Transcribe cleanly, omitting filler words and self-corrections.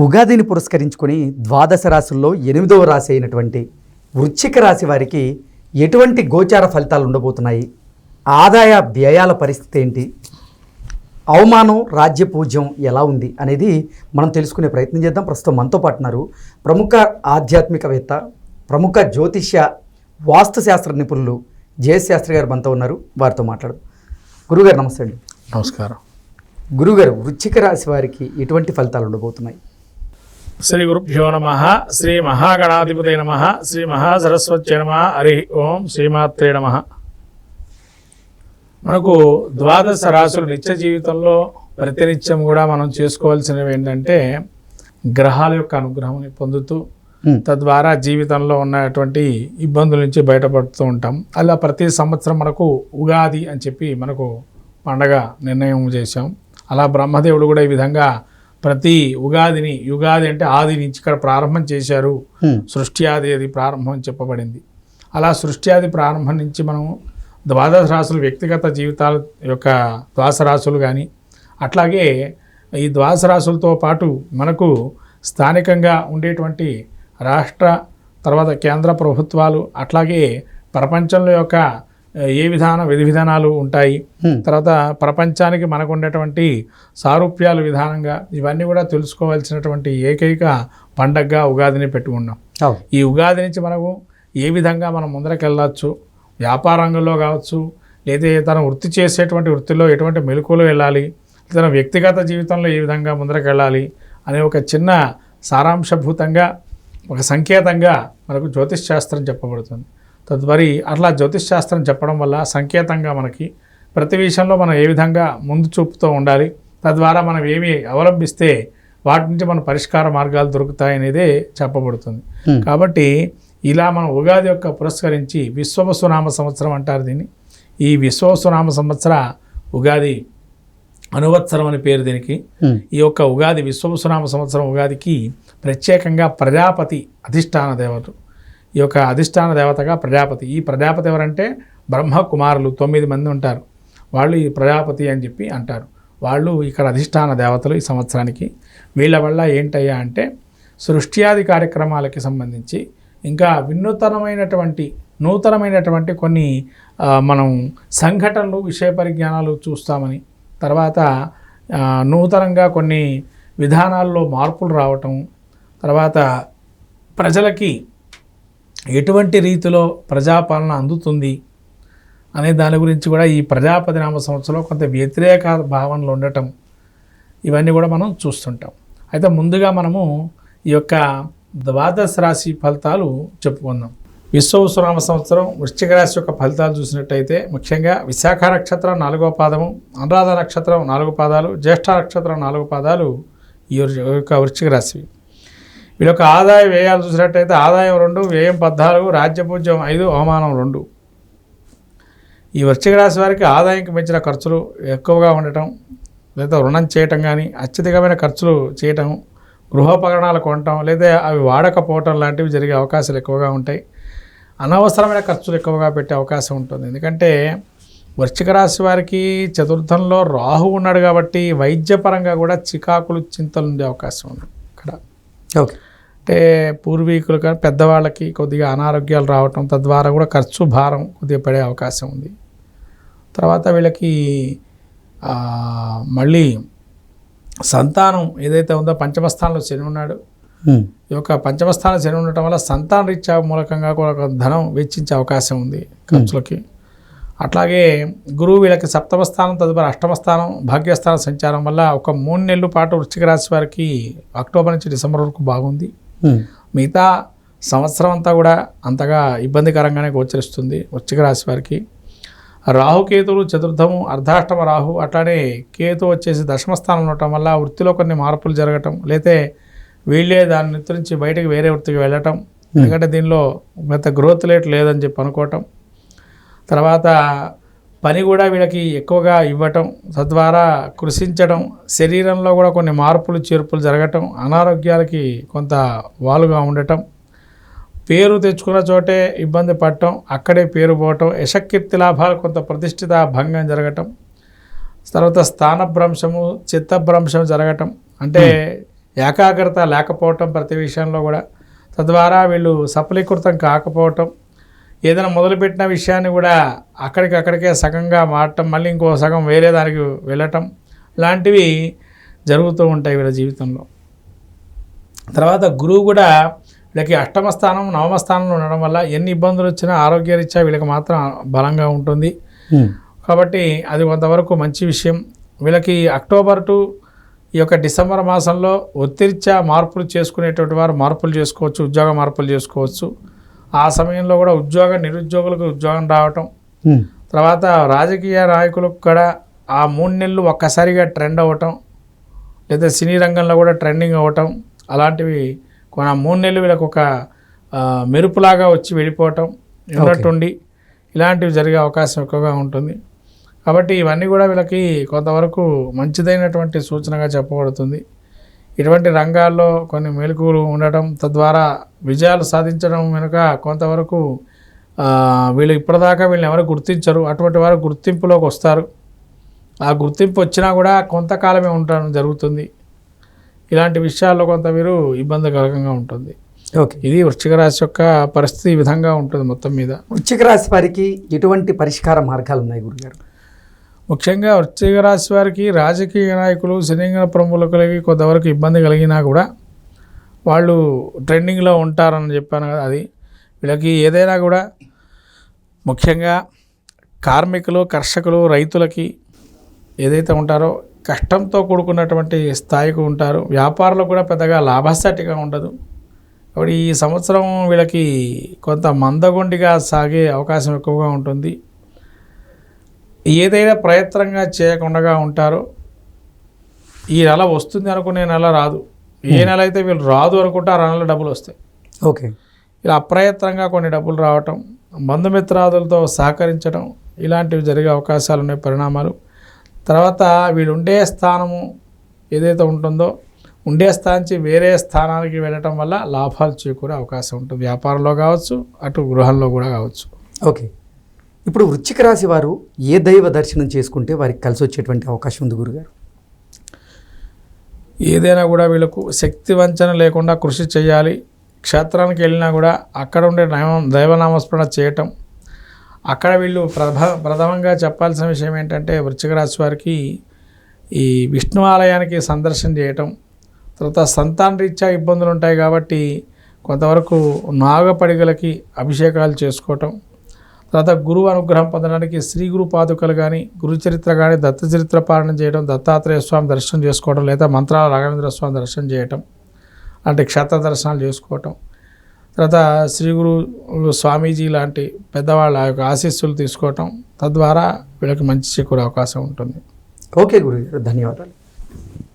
ఉగాదిని పురస్కరించుకొని ద్వాదశ రాశుల్లో 8వ రాశి అయినటువంటి వృశ్చిక రాశి వారికి ఎటువంటి గోచార ఫలితాలు ఉండబోతున్నాయి? ఆదాయ వ్యయాల పరిస్థితి ఏంటి? అవమానం రాజ్య పూజ్యం ఎలా ఉంది అనేది మనం తెలుసుకునే ప్రయత్నం చేద్దాం. ప్రస్తుతం మనతో పాటు ఉన్నారు ప్రముఖ ఆధ్యాత్మికవేత్త, ప్రముఖ జ్యోతిష్య వాస్తు శాస్త్ర నిపుణులు జేఎస్ శాస్త్రి గారు మనతో ఉన్నారు. వారితో మాట్లాడదాం. గురుగారు నమస్తే అండి. నమస్కారం. గురుగారు, వృశ్చిక రాశి వారికి ఎటువంటి ఫలితాలు ఉండబోతున్నాయి? శ్రీ గురుభ్యో నమ. శ్రీ మహాగణాధిపతే నమ. శ్రీ మహాసరస్వత్యై నమ. హరి ఓం. శ్రీమాత్రే నమ. మనకు ద్వాదశ రాశులు నిత్య జీవితంలో ప్రతినిత్యం కూడా మనం చేసుకోవాల్సినవి ఏంటంటే గ్రహాల యొక్క అనుగ్రహం పొందుతూ తద్వారా జీవితంలో ఉన్నటువంటి ఇబ్బందుల నుంచి బయటపడుతూ ఉంటాం. అలా ప్రతి సంవత్సరం మనకు ఉగాది అని చెప్పి మనకు పండగ నిర్ణయం చేశాం. అలా బ్రహ్మదేవుడు కూడా ఈ విధంగా ప్రతి ఉగాదిని, యుగాది అంటే ఆది నుంచి ఇక్కడ ప్రారంభం చేశారు, సృష్టి ఆది అది ప్రారంభం అని చెప్పబడింది. అలా సృష్టి ఆది ప్రారంభం నుంచి మనం ద్వాదశ రాశులు వ్యక్తిగత జీవితాల యొక్క ద్వాదశ రాశులు కానీ, అట్లాగే ఈ ద్వాదశ రాశులతో పాటు మనకు స్థానికంగా ఉండేటువంటి రాష్ట్ర తర్వాత కేంద్ర ప్రభుత్వాలు, అట్లాగే ప్రపంచంలో యొక్క ఏ విధి విధానాలు ఉంటాయి, తర్వాత ప్రపంచానికి మనకు ఉండేటువంటి సారూప్యాలు విధానంగా ఇవన్నీ కూడా తెలుసుకోవాల్సినటువంటి ఏకైక పండగగా ఉగాదిని పెట్టుకున్నాం. ఈ ఉగాది నుంచి మనకు ఏ విధంగా మనం ముందరకు వెళ్ళచ్చు, వ్యాపార రంగంలో కావచ్చు, లేదా తన వృత్తి చేసేటువంటి వృత్తిలో ఎటువంటి మెలకువలు వెళ్ళాలి, తన వ్యక్తిగత జీవితంలో ఏ విధంగా ముందరకు వెళ్ళాలి అనే ఒక చిన్న సారాంశభూతంగా ఒక సంకేతంగా మనకు జ్యోతిష్ శాస్త్రం చెప్పబడుతుంది. తదుపరి అట్లా జ్యోతిష్ శాస్త్రం చెప్పడం వల్ల సంకేతంగా మనకి ప్రతి విషయంలో మనం ఏ విధంగా ముందు చూపుతూ ఉండాలి, తద్వారా మనం ఏమి అవలంబిస్తే వాటి నుంచి మన పరిష్కార మార్గాలు దొరుకుతాయనేదే చెప్పబడుతుంది. కాబట్టి ఇలా మనం ఉగాది యొక్క పురస్కరించి విశ్వవసునామ సంవత్సరం అంటారు దీన్ని. ఈ విశ్వవసునామ సంవత్సర ఉగాది అనువత్సరం అని పేరు దీనికి. ఈ యొక్క ఉగాది విశ్వవసునామ సంవత్సరం ఉగాదికి ప్రత్యేకంగా ప్రజాపతి అధిష్టాన దేవత, ఈ యొక్క అధిష్టాన దేవతగా ప్రజాపతి. ఈ ప్రజాపతి ఎవరంటే బ్రహ్మ కుమారులు 9 మంది ఉంటారు, వాళ్ళు ఈ ప్రజాపతి అని చెప్పి అంటారు. వాళ్ళు ఇక్కడ అధిష్టాన దేవతలు ఈ సంవత్సరానికి. వీళ్ళ వల్ల ఏంటయ్యా అంటే సృష్ట్యాది కార్యక్రమాలకి సంబంధించి ఇంకా నూతనమైనటువంటి కొన్ని మనం సంఘటనలు, విషయ పరిజ్ఞానాలు చూస్తామని, తర్వాత నూతనంగా కొన్ని విధానాల్లో మార్పులు రావటం, తర్వాత ప్రజలకి ఎటువంటి రీతిలో ప్రజాపాలన అందుతుంది అనే దాని గురించి కూడా ఈ ప్రజాపతి నామ సంవత్సరంలో కొంత వ్యతిరేక భావనలు ఉండటం, ఇవన్నీ కూడా మనం చూస్తుంటాం. అయితే ముందుగా మనము ఈ యొక్క ద్వాదశ రాశి ఫలితాలు చెప్పుకుందాం. విశ్వవసునామ సంవత్సరం వృశ్చిక రాశి యొక్క ఫలితాలు చూసినట్టయితే ముఖ్యంగా విశాఖ నక్షత్రం 4వ పాదము, అనురాధ నక్షత్రం 4 పాదాలు, జ్యేష్ఠ నక్షత్రం 4 పాదాలు ఈ యొక్క వృశ్చిక రాశి. వీళ్ళ యొక్క ఆదాయ వ్యయాలు చూసినట్టయితే ఆదాయం 2, వ్యయం 14, రాజ్యపూజ్యం 5, అవమానం 2. ఈ వృశ్చిక రాశి వారికి ఆదాయంకి మించిన ఖర్చులు ఎక్కువగా ఉండటం, లేదా రుణం చేయటం కానీ, అత్యధికమైన ఖర్చులు చేయటం, గృహోపకరణాలు కొనటం లేదా అవి వాడకపోవటం లాంటివి జరిగే అవకాశాలు ఎక్కువగా ఉంటాయి. అనవసరమైన ఖర్చులు ఎక్కువగా పెట్టే అవకాశం ఉంటుంది. ఎందుకంటే వృశ్చిక రాశి వారికి చతుర్థంలో రాహు ఉన్నాడు కాబట్టి వైద్యపరంగా కూడా చికాకులు, చింతలు ఉండే అవకాశం ఉంది ఇక్కడ. అంటే పూర్వీకులు కానీ పెద్దవాళ్ళకి కొద్దిగా అనారోగ్యాలు రావటం, తద్వారా కూడా ఖర్చు భారం కొద్దిగా పడే అవకాశం ఉంది. తర్వాత వీళ్ళకి మళ్ళీ సంతానం ఏదైతే ఉందో పంచమస్థానంలో శని ఉన్నాడు. ఈ యొక్క పంచమస్థానం శని ఉండటం వల్ల సంతాన రీత్యా మూలకంగా కూడా ధనం వెచ్చించే అవకాశం ఉంది ఖర్చులకి. అట్లాగే గురువు వీళ్ళకి 7వ స్థానం, తదుపరి 8వ స్థానం భాగ్యస్థానం సంచారం వల్ల ఒక 3 నెలల పాటు వృశ్చిక రాశి వారికి అక్టోబర్ నుంచి డిసెంబర్ వరకు బాగుంది. మిగతా సంవత్సరం అంతా కూడా అంతగా ఇబ్బందికరంగానే గోచరిస్తుంది వృశ్చిక రాశి వారికి. రాహుకేతువులు చతుర్థము, అర్ధాష్టమ రాహు, అట్లానే కేతు వచ్చేసి 10వ స్థానంలో ఉండటం వల్ల వృత్తిలో కొన్ని మార్పులు జరగటం, లేతే వీళ్ళే దాని నుంచి బయటకు వేరే వృత్తికి వెళ్ళటం, ఎందుకంటే దీనిలో పెద్ద గ్రోత్ రేట్ లేదని చెప్పి అనుకోవటం, తర్వాత పని కూడా వీళ్ళకి ఎక్కువగా ఇవ్వటం, తద్వారా కృషించడం, శరీరంలో కూడా కొన్ని మార్పులు చేర్పులు జరగటం, అనారోగ్యాలకి కొంత వాలుగా ఉండటం, పేరు తెచ్చుకున్న చోటే ఇబ్బంది పడటం, అక్కడే పేరు పోవటం, యశకీర్తి లాభాలు కొంత ప్రతిష్ఠిత భంగం జరగటం, తర్వాత స్థానభ్రంశము, చిత్తభ్రంశం జరగటం, అంటే ఏకాగ్రత లేకపోవటం ప్రతి విషయంలో కూడా, తద్వారా వీళ్ళు సఫలీకృతం కాకపోవటం, ఏదైనా మొదలుపెట్టిన విషయాన్ని కూడా అక్కడికక్కడికే సగంగా మారటం, మళ్ళీ ఇంకో సగం వేరే దానికి వెళ్ళటం, ఇలాంటివి జరుగుతూ ఉంటాయి వీళ్ళ జీవితంలో. తర్వాత గురువు కూడా వీళ్ళకి అష్టమ స్థానం, నవమ స్థానంలో ఉండడం వల్ల ఎన్ని ఇబ్బందులు వచ్చినా ఆరోగ్యరీత్యా వీళ్ళకి మాత్రం బలంగా ఉంటుంది. కాబట్టి అది కొంతవరకు మంచి విషయం. వీళ్ళకి అక్టోబర్ టు ఈ యొక్క డిసెంబర్ మాసంలో ఒత్తిరీత్యా మార్పులు చేసుకునేటువంటి వారు మార్పులు చేసుకోవచ్చు, ఉద్యోగ మార్పులు చేసుకోవచ్చు. ఆ సమయంలో కూడా నిరుద్యోగులకు ఉద్యోగం రావటం, తర్వాత రాజకీయ నాయకులకు కూడా ఆ 3 నెలలు ఒక్కసారిగా ట్రెండ్ అవ్వటం, లేదా సినీ రంగంలో కూడా ట్రెండింగ్ అవ్వటం, అలాంటివి కొన్ని 3 నెలలు వీళ్ళకి ఒక మెరుపులాగా వచ్చి వెళ్ళిపోవటం ఉన్నట్టుండి ఇలాంటివి జరిగే అవకాశం ఎక్కువగా ఉంటుంది. కాబట్టి ఇవన్నీ కూడా వీళ్ళకి కొంతవరకు మంచిదైనటువంటి సూచనగా చెప్పబడుతుంది. ఇటువంటి రంగాల్లో కొన్ని మెలకువలు ఉండటం, తద్వారా విజయాలు సాధించడం వెనుక కొంతవరకు వీళ్ళు ఇప్పటిదాకా వీళ్ళని ఎవరు గుర్తించరు, అటువంటి వారు గుర్తింపులోకి వస్తారు. ఆ గుర్తింపు వచ్చినా కూడా కొంతకాలమే ఉండడం జరుగుతుంది. ఇలాంటి విషయాల్లో కొంత వీరు ఇబ్బందికరంగా ఉంటుంది. ఓకే, ఇది వృశ్చిక రాశి యొక్క పరిస్థితి ఈ విధంగా ఉంటుంది మొత్తం మీద. వృశ్చిక రాశి వారికి ఎటువంటి పరిష్కార మార్గాలు ఉన్నాయి గురుగారు? ముఖ్యంగా వృశ్చిక రాశి వారికి రాజకీయ నాయకులు, సినీరంగ ప్రముఖులకి కొంతవరకు ఇబ్బంది కలిగినా కూడా వాళ్ళు ట్రెండింగ్లో ఉంటారని చెప్పాను కదా. అది వీళ్ళకి ఏదైనా కూడా ముఖ్యంగా కార్మికులు, కర్షకులు, రైతులకి ఏదైతే ఉంటారో కష్టంతో కూడుకున్నటువంటి స్థాయికి ఉంటారు. వ్యాపారులు కూడా పెద్దగా లాభసాటిగా ఉండదు. కాబట్టి ఈ సంవత్సరం వీళ్ళకి కొంత మందగొండిగా సాగే అవకాశం ఎక్కువగా ఉంటుంది. ఏదైనా ప్రయత్నంగా చేయకుండా ఉంటారో, ఈ నెల వస్తుంది అనుకునే నెల రాదు, ఏ నెల అయితే వీళ్ళు రాదు అనుకుంటారు ఆ నెల డబ్బులు వస్తాయి. ఓకే, ఇలా అప్రయత్నంగా కొన్ని డబ్బులు రావటం, బంధుమిత్రాదులతో సహకరించడం, ఇలాంటివి జరిగే అవకాశాలు ఉన్నాయి పరిణామాలు. తర్వాత వీళ్ళు ఉండే స్థానము ఏదైతే ఉంటుందో ఉండే స్థానం నుంచి వేరే స్థానానికి వెళ్ళటం వల్ల లాభాలు చేకూరే అవకాశం ఉంటుంది. వ్యాపారంలో కావచ్చు, అటు గృహంలో కూడా కావచ్చు. ఓకే, ఇప్పుడు వృశ్చిక రాశి వారు ఏ దైవ దర్శనం చేసుకుంటే వారికి కలిసి వచ్చేటువంటి అవకాశం ఉంది గురుగారు? ఏదైనా కూడా వీళ్ళకు శక్తి వంచన లేకుండా కృషి చేయాలి. క్షేత్రానికి వెళ్ళినా కూడా అక్కడ ఉండే దైవనామస్మరణ చేయటం. అక్కడ వీళ్ళు ప్రథమంగా చెప్పాల్సిన విషయం ఏంటంటే వృశ్చిక రాశి వారికి ఈ విష్ణు ఆలయానికి సందర్శన చేయటం. తర్వాత సంతాన రీత్యా ఇబ్బందులు ఉంటాయి కాబట్టి కొంతవరకు నాగపడిగలకి అభిషేకాలు చేసుకోవటం. తర్వాత గురువు అనుగ్రహం పొందడానికి శ్రీ గురు పాదుకలు కానీ, గురు చరిత్ర కానీ, దత్త చరిత్ర పాలన చేయడం, దత్తాత్రేయ స్వామి దర్శనం చేసుకోవడం, లేదా మంత్రాల రాఘవేంద్ర స్వామి దర్శనం చేయటం, అంటే క్షేత్ర దర్శనాలు చేసుకోవటం. తర్వాత శ్రీ గురు స్వామీజీ లాంటి పెద్దవాళ్ళ యొక్క ఆశీస్సులు తీసుకోవటం, తద్వారా వీళ్ళకి మంచి చేకూరే అవకాశం ఉంటుంది. ఓకే గురుగారు, ధన్యవాదాలు.